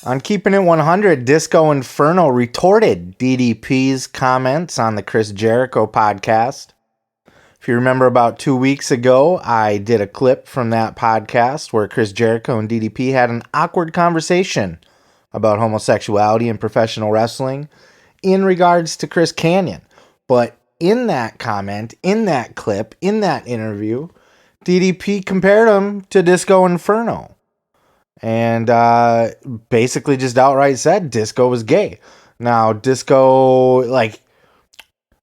On Keepin It 100, Disco Inferno retorted DDP's comments on the Chris Jericho podcast. If you remember, about 2 weeks ago, I did a clip from that podcast where Chris Jericho and DDP had an awkward conversation about homosexuality in professional wrestling in regards to Chris Kanyon. But in that comment, in that clip, in that interview, DDP compared him to Disco Inferno. And basically just outright said Disco was gay. Now, Disco, like,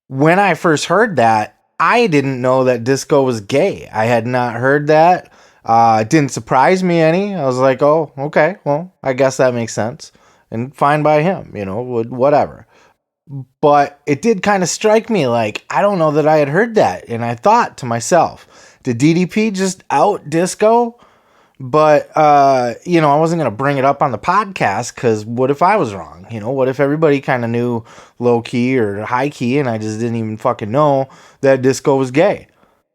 when I first heard that, I didn't know that Disco was gay. I had not heard that. It didn't surprise me any. I was like, oh, okay, well, I guess that makes sense. And fine by him, you know, whatever. But it did kind of strike me like, I don't know that I had heard that. And I thought to myself, did DDP just out Disco? But, you know, I wasn't going to bring it up on the podcast because what if I was wrong? You know, what if everybody kind of knew low key or high key and I just didn't even fucking know that Disco was gay?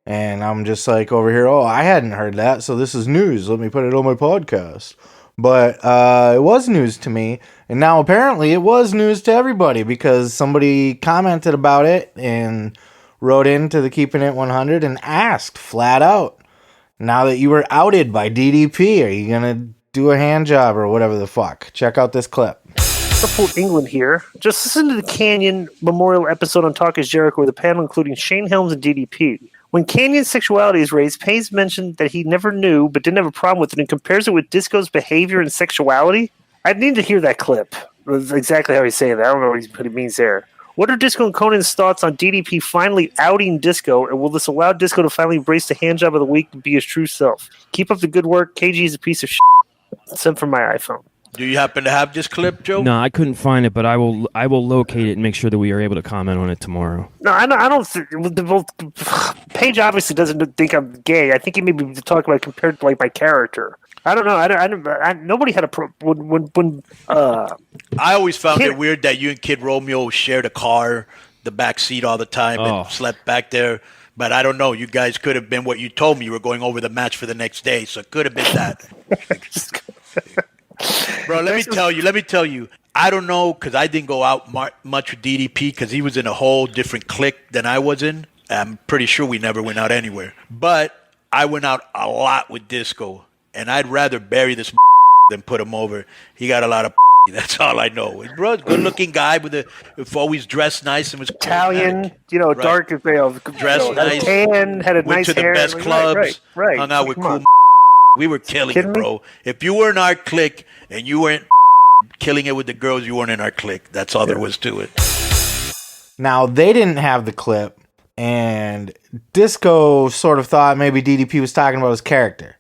And I'm just like over here, oh, I hadn't heard that, so this is news. Let me put it on my podcast. But it was news to me, and now apparently it was news to everybody because somebody commented about it and wrote into the Keepin It 100 and asked flat out, now that you were outed by DDP, are you going to do a hand job or whatever the fuck? Check out this clip. Liverpool, England here. Just listen to the Kanyon Memorial episode on Talk is Jericho with a panel including Shane Helms and DDP. When Kanyon's sexuality is raised, Payne mentioned that he never knew but didn't have a problem with it and compares it with Disco's behavior and sexuality. I need to hear that clip. That's exactly how he's saying that. I don't know what he means there. What are Disco and Conan's thoughts on DDP finally outing Disco, and will this allow Disco to finally embrace the handjob of the week and be his true self? Keep up the good work. KG is a piece of shit. Sent from my iPhone. Do you happen to have this clip, Joe? No, I couldn't find it, but I will locate it and make sure that we are able to comment on it tomorrow. No, I don't. Paige obviously doesn't think I'm gay. I think he may be talking about compared to like my character. I don't know. Nobody had a when. I always found it weird that you and Kid Romeo shared a car, the back seat all the time, and slept back there. But I don't know. You guys could have been what you told me. You were going over the match for the next day, so it could have been that. Bro, let me tell you. I don't know because I didn't go out much with DDP because he was in a whole different clique than I was in. I'm pretty sure we never went out anywhere. But I went out a lot with Disco, and I'd rather bury this than put him over. He got a lot of that's all I know. Bro, good-looking guy with always dressed nice and was Italian, you know, dark, dressed nice, tan, had a went nice to the hair. best clubs, right. hung out with cool. We were killing it, bro. If you were in our clique and you weren't killing it with the girls, you weren't in our clique. That's all there was to it. Now, they didn't have the clip, and Disco sort of thought maybe DDP was talking about his character.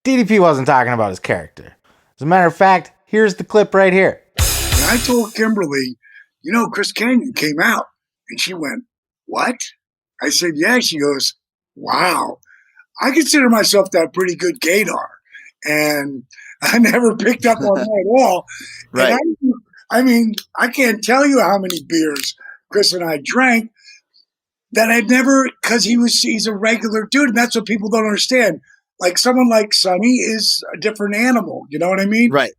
DDP wasn't talking about his character. As a matter of fact, here's the clip right here. And I told Kimberly, you know, Chris Kanyon came out. And she went, what? I said, yeah. She goes, wow. I consider myself that pretty good gaydar. And I never picked up on that at all. Right. And I mean, I can't tell you how many beers Chris and I drank that I'd never, because he's a regular dude. And that's what people don't understand. Like someone like Sonny is a different animal. You know what I mean? Right.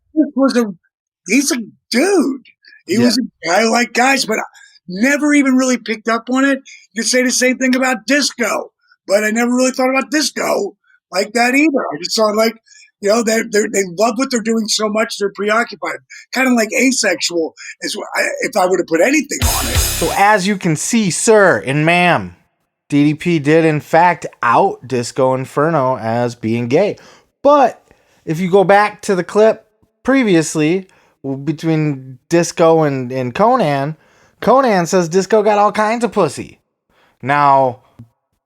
He's a dude. He was a guy like guys, but I never even really picked up on it. You could say the same thing about Disco, but I never really thought about Disco like that either. I just saw like, you know, they love what they're doing so much, they're preoccupied. Kind of like asexual is if I would have put anything on it. So as you can see, sir and ma'am, DDP did in fact out Disco Inferno as being gay. But if you go back to the clip previously between Disco and Conan says Disco got all kinds of pussy. Now,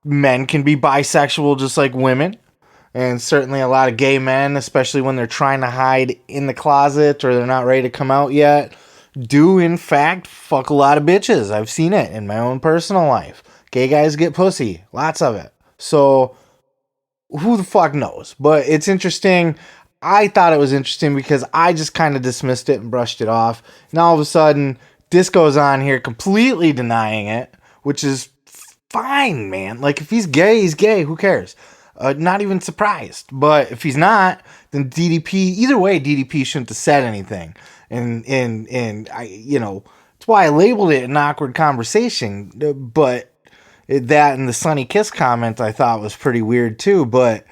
men can be bisexual just like women. And certainly a lot of gay men, especially when they're trying to hide in the closet or they're not ready to come out yet, do in fact fuck a lot of bitches. I've seen it in my own personal life. Gay guys get pussy. Lots of it. So, who the fuck knows? But it's interesting. I thought it was interesting because I just kind of dismissed it and brushed it off. And all of a sudden, Disco's on here completely denying it, which is fine, man. Like, if he's gay, he's gay. Who cares? not even surprised. But if he's not, then DDP, either way, DDP shouldn't have said anything. And I, that's why I labeled it an awkward conversation. But that and the Sunny Kiss comment I thought was pretty weird too. But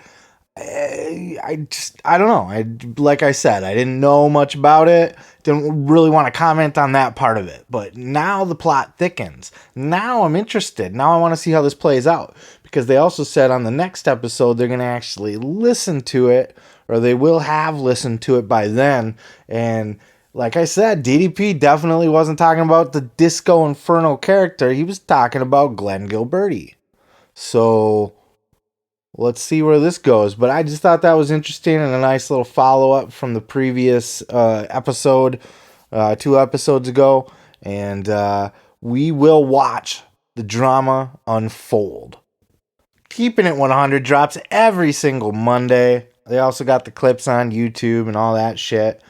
I don't know. Like I said, I didn't know much about it. Didn't really want to comment on that part of it. But now the plot thickens. Now I'm interested. Now I want to see how this plays out. Because they also said on the next episode they're going to actually listen to it. Or they will have listened to it by then. And like I said, DDP definitely wasn't talking about the Disco Inferno character. He was talking about Glenn Gilberti. So let's see where this goes. But I just thought that was interesting and a nice little follow-up from the previous episode, 2 episodes ago. And we will watch the drama unfold. Keeping It 100 drops every single Monday. They also got the clips on YouTube and all that shit.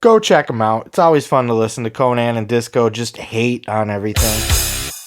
Go check them out. It's always fun to listen to Conan and Disco just hate on everything.